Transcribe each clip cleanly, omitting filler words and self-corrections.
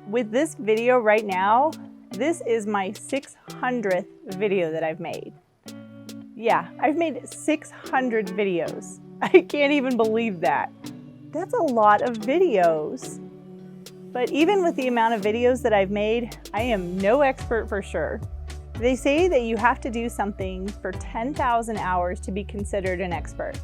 With this video right now, this is my 600th video that I've made. Yeah, I've made 600 videos. I can't even believe that. That's a lot of videos. But even with the amount of videos that I've made, I am no expert for sure. They say that you have to do something for 10,000 hours to be considered an expert.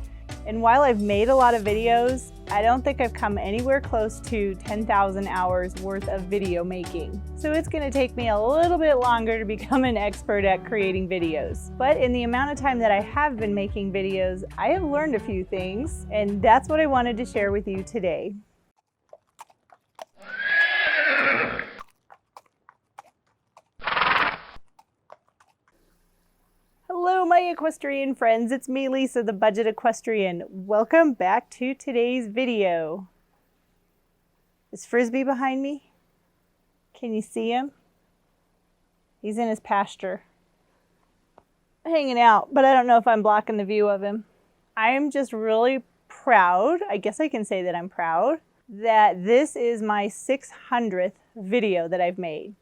And while I've made a lot of videos, I don't think I've come anywhere close to 10,000 hours worth of video making. So it's gonna take me a little bit longer to become an expert at creating videos. But in the amount of time that I have been making videos, I have learned a few things, and that's what I wanted to share with you today. Hello my equestrian friends, it's me Lisa, the Budget Equestrian. Welcome back to today's video. Is Frisbee behind me? Can you see him? He's in his pasture. Hanging out, but I don't know if I'm blocking the view of him. I'm just really proud, I guess I can say that I'm proud, that this is my 600th video that I've made.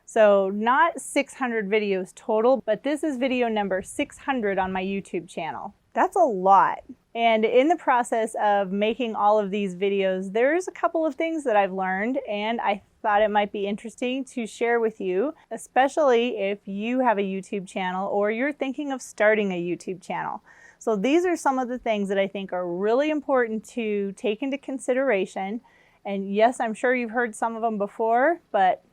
So not 600 videos total, but this is video number 600 on my YouTube channel. That's a lot. And in the process of making all of these videos, there's a couple of things that I've learned, and I thought it might be interesting to share with you, especially if you have a YouTube channel or you're thinking of starting a YouTube channel. So these are some of the things that I think are really important to take into consideration. And yes, I'm sure you've heard some of them before, but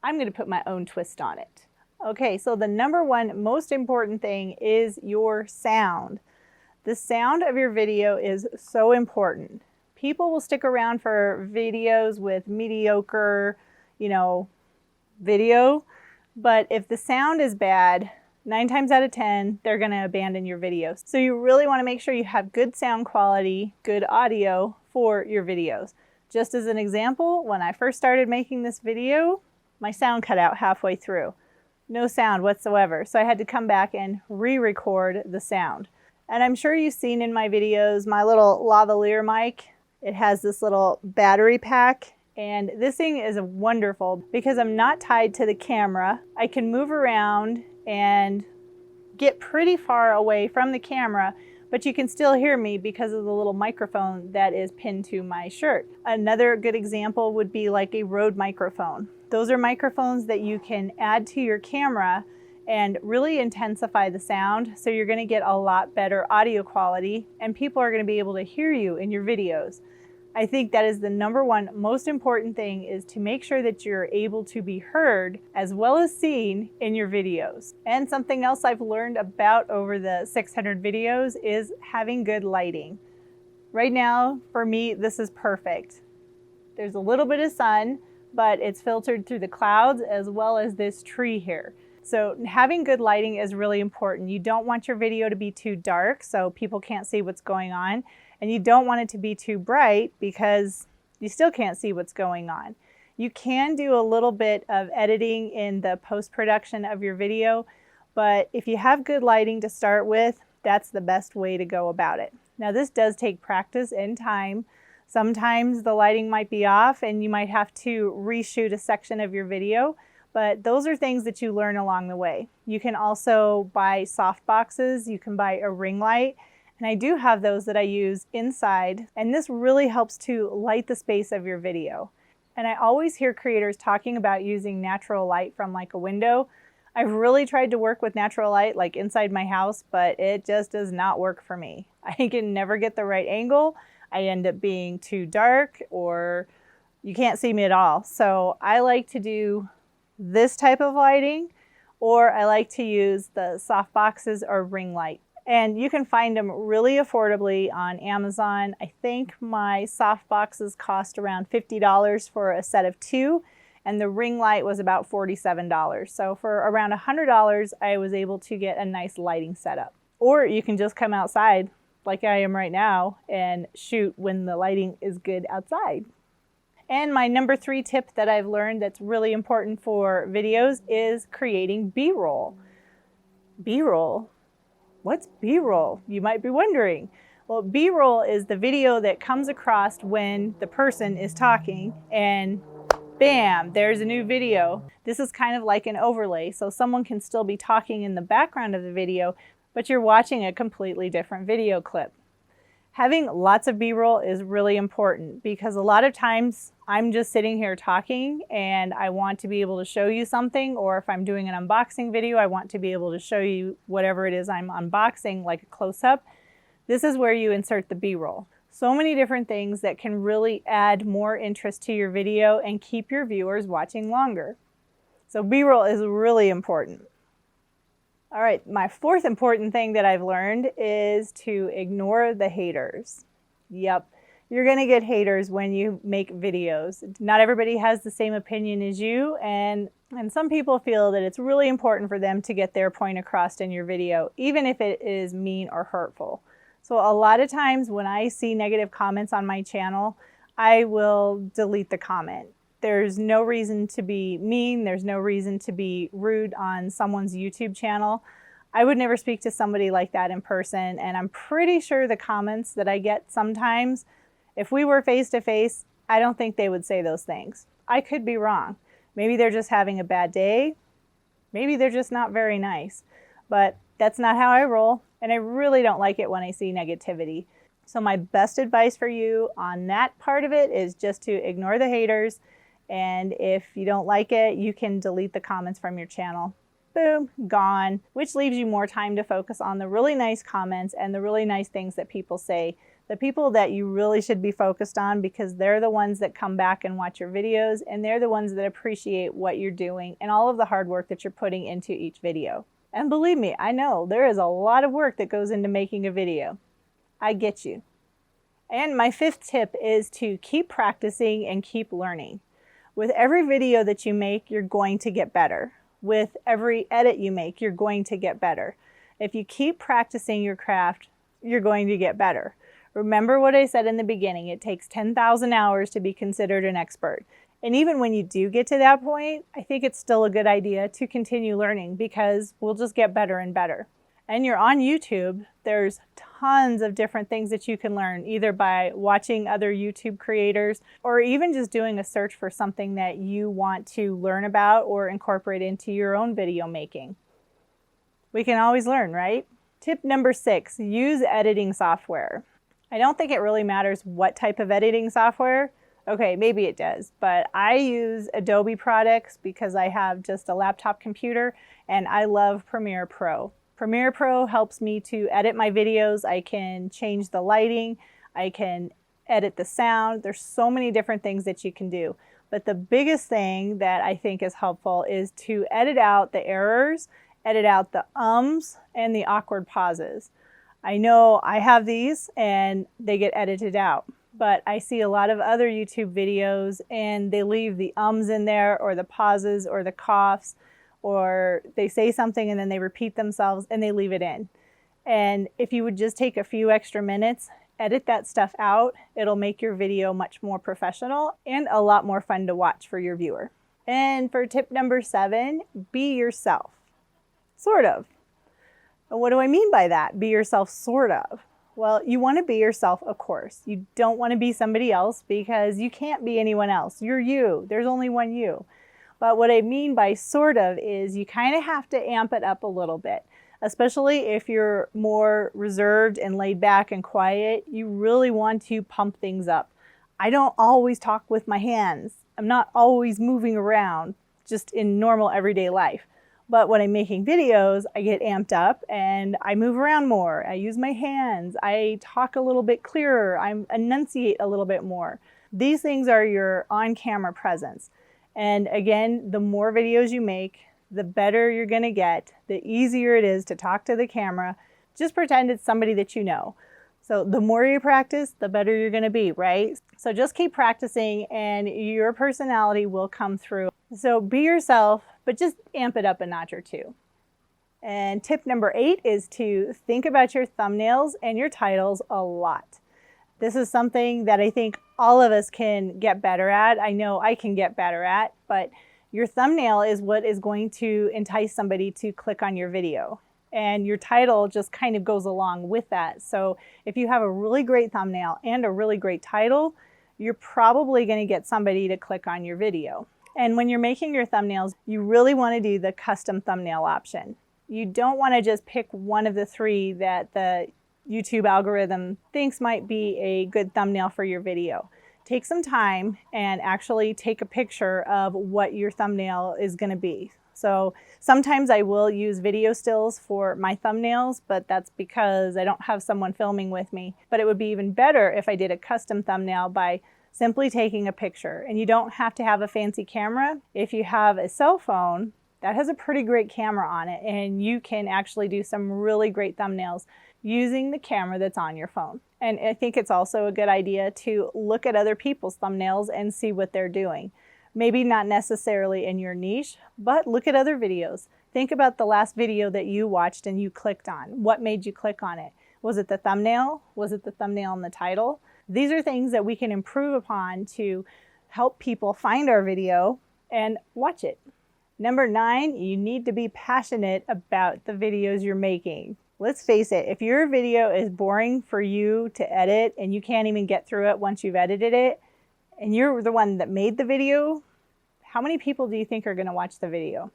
I'm going to put my own twist on it. Okay, so the number one most important thing is your sound. The sound of your video is so important. People will stick around for videos with mediocre, video, but if the sound is bad, 9 times out of 10, they're going to abandon your videos. So you really want to make sure you have good sound quality, good audio for your videos. Just as an example, when I first started making this video, my sound cut out halfway through. No sound whatsoever. So I had to come back and re-record the sound. And I'm sure you've seen in my videos my little lavalier mic. It has this little battery pack. And this thing is wonderful because I'm not tied to the camera. I can move around and get pretty far away from the camera, but you can still hear me because of the little microphone that is pinned to my shirt. Another good example would be like a Rode microphone. Those are microphones that you can add to your camera and really intensify the sound, so you're gonna get a lot better audio quality and people are gonna be able to hear you in your videos. I think that is the number one most important thing, is to make sure that you're able to be heard as well as seen in your videos. And something else I've learned about over the 600 videos is having good lighting. Right now, for me, this is perfect. There's a little bit of sun, but it's filtered through the clouds as well as this tree here. So having good lighting is really important. You don't want your video to be too dark so people can't see what's going on. And you don't want it to be too bright because you still can't see what's going on. You can do a little bit of editing in the post-production of your video, but if you have good lighting to start with, that's the best way to go about it. Now this does take practice and time. Sometimes the lighting might be off and you might have to reshoot a section of your video, but those are things that you learn along the way. You can also buy soft boxes, you can buy a ring light, and I do have those that I use inside, and this really helps to light the space of your video. And I always hear creators talking about using natural light from like a window. I've really tried to work with natural light like inside my house, but it just does not work for me. I can never get the right angle. I end up being too dark or you can't see me at all. So I like to do this type of lighting, or I like to use the soft boxes or ring light. And you can find them really affordably on Amazon. I think my soft boxes cost around $50 for a set of 2, and the ring light was about $47. So for around $100, I was able to get a nice lighting setup. Or you can just come outside like I am right now and shoot when the lighting is good outside. And my number 3 tip that I've learned that's really important for videos is creating B-roll. B-roll? What's B-roll? You might be wondering. Well, B-roll is the video that comes across when the person is talking and bam, there's a new video. This is kind of like an overlay, so someone can still be talking in the background of the video, but you're watching a completely different video clip. Having lots of B-roll is really important because a lot of times I'm just sitting here talking and I want to be able to show you something, or if I'm doing an unboxing video, I want to be able to show you whatever it is I'm unboxing, like a close-up. This is where you insert the B-roll. So many different things that can really add more interest to your video and keep your viewers watching longer. So B-roll is really important. All right, my fourth important thing that I've learned is to ignore the haters. Yep, you're gonna get haters when you make videos. Not everybody has the same opinion as you, and some people feel that it's really important for them to get their point across in your video, even if it is mean or hurtful. So a lot of times when I see negative comments on my channel, I will delete the comment. There's no reason to be mean. There's no reason to be rude on someone's YouTube channel. I would never speak to somebody like that in person, and I'm pretty sure the comments that I get sometimes, if we were face to face, I don't think they would say those things. I could be wrong. Maybe they're just having a bad day. Maybe they're just not very nice, but that's not how I roll, and I really don't like it when I see negativity. So my best advice for you on that part of it is just to ignore the haters. And if you don't like it, you can delete the comments from your channel. Boom, gone, which leaves you more time to focus on the really nice comments and the really nice things that people say. The people that you really should be focused on, because they're the ones that come back and watch your videos, and they're the ones that appreciate what you're doing and all of the hard work that you're putting into each video. And believe me, I know there is a lot of work that goes into making a video. I get you. And my fifth tip is to keep practicing and keep learning. With every video that you make, you're going to get better. With every edit you make, you're going to get better. If you keep practicing your craft, you're going to get better. Remember what I said in the beginning, it takes 10,000 hours to be considered an expert. And even when you do get to that point, I think it's still a good idea to continue learning, because we'll just get better and better. And you're on YouTube, there's tons of different things that you can learn, either by watching other YouTube creators or even just doing a search for something that you want to learn about or incorporate into your own video making. We can always learn, right? Tip number 6, use editing software. I don't think it really matters what type of editing software. Okay, maybe it does, but I use Adobe products because I have just a laptop computer, and I love Premiere Pro. Premiere Pro helps me to edit my videos. I can change the lighting. I can edit the sound. There's so many different things that you can do. But the biggest thing that I think is helpful is to edit out the errors, edit out the ums, and the awkward pauses. I know I have these and they get edited out, but I see a lot of other YouTube videos and they leave the ums in there, or the pauses, or the coughs, or they say something and then they repeat themselves and they leave it in. And if you would just take a few extra minutes, edit that stuff out, it'll make your video much more professional and a lot more fun to watch for your viewer. And for tip number 7, be yourself. Sort of. And what do I mean by that? Be yourself, sort of. Well, you want to be yourself, of course. You don't want to be somebody else, because you can't be anyone else. You're you. There's only one you. But what I mean by sort of is you kind of have to amp it up a little bit, especially if you're more reserved and laid back and quiet. You really want to pump things up. I don't always talk with my hands. I'm not always moving around just in normal everyday life. But when I'm making videos, I get amped up and I move around more. I use my hands. I talk a little bit clearer. I enunciate a little bit more. These things are your on-camera presence. And again, the more videos you make, the better you're going to get, the easier it is to talk to the camera. Just pretend it's somebody that you know. So the more you practice, the better you're going to be, right? So just keep practicing and your personality will come through. So be yourself, but just amp it up a notch or two. And tip number 8 is to think about your thumbnails and your titles a lot. This is something that I think all of us can get better at. I know I can get better at, but your thumbnail is what is going to entice somebody to click on your video. And your title just kind of goes along with that. So if you have a really great thumbnail and a really great title, you're probably going to get somebody to click on your video. And when you're making your thumbnails, you really want to do the custom thumbnail option. You don't want to just pick one of the 3 that the YouTube algorithm thinks might be a good thumbnail for your video. Take some time and actually take a picture of what your thumbnail is going to be. So sometimes I will use video stills for my thumbnails, but that's because I don't have someone filming with me. But it would be even better if I did a custom thumbnail by simply taking a picture. And you don't have to have a fancy camera. If you have a cell phone, that has a pretty great camera on it, and you can actually do some really great thumbnails using the camera that's on your phone. And I think it's also a good idea to look at other people's thumbnails and see what they're doing. Maybe not necessarily in your niche, but look at other videos. Think about the last video that you watched and you clicked on. What made you click on it? Was it the thumbnail? Was it the thumbnail and the title? These are things that we can improve upon to help people find our video and watch it. Number 9, you need to be passionate about the videos you're making. Let's face it, if your video is boring for you to edit and you can't even get through it once you've edited it, and you're the one that made the video, how many people do you think are going to watch the video?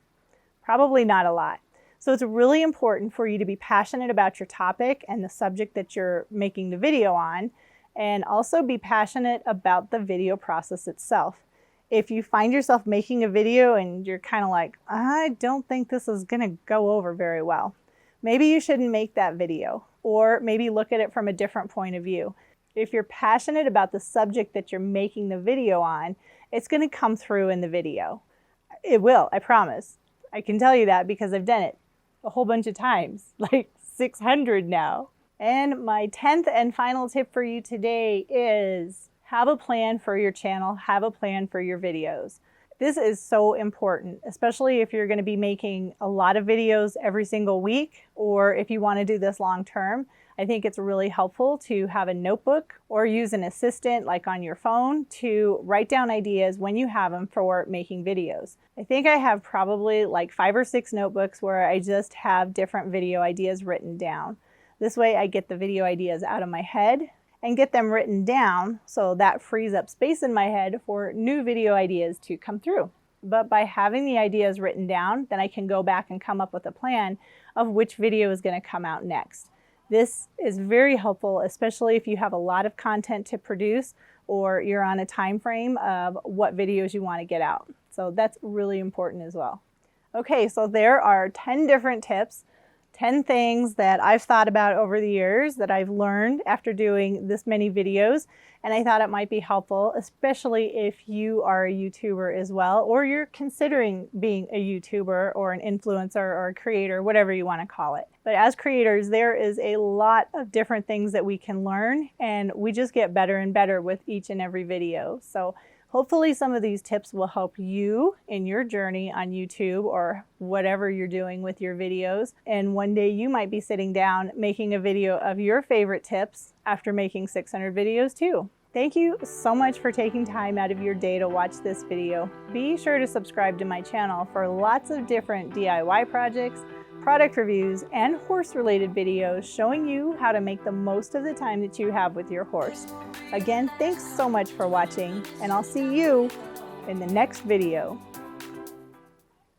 Probably not a lot. So it's really important for you to be passionate about your topic and the subject that you're making the video on, and also be passionate about the video process itself. If you find yourself making a video and you're kind of like, I don't think this is going to go over very well, maybe you shouldn't make that video, or maybe look at it from a different point of view. If you're passionate about the subject that you're making the video on, it's going to come through in the video. It will, I promise. I can tell you that because I've done it a whole bunch of times, like 600 now. And my 10th and final tip for you today is have a plan for your channel, have a plan for your videos. This is so important, especially if you're going to be making a lot of videos every single week, or if you want to do this long term. I think it's really helpful to have a notebook or use an assistant like on your phone to write down ideas when you have them for making videos. I think I have probably like 5 or 6 notebooks where I just have different video ideas written down. This way I get the video ideas out of my head and get them written down, so that frees up space in my head for new video ideas to come through. But by having the ideas written down, then I can go back and come up with a plan of which video is going to come out next. This is very helpful, especially if you have a lot of content to produce or you're on a time frame of what videos you want to get out. So that's really important as well. Okay, so there are 10 different tips, 10 things that I've thought about over the years that I've learned after doing this many videos, and I thought it might be helpful, especially if you are a YouTuber as well, or you're considering being a YouTuber or an influencer or a creator, whatever you want to call it. But as creators, there is a lot of different things that we can learn, and we just get better and better with each and every video. So hopefully some of these tips will help you in your journey on YouTube or whatever you're doing with your videos. And one day you might be sitting down making a video of your favorite tips after making 600 videos too. Thank you so much for taking time out of your day to watch this video. Be sure to subscribe to my channel for lots of different DIY projects, product reviews, and horse-related videos showing you how to make the most of the time that you have with your horse. Again, thanks so much for watching, and I'll see you in the next video.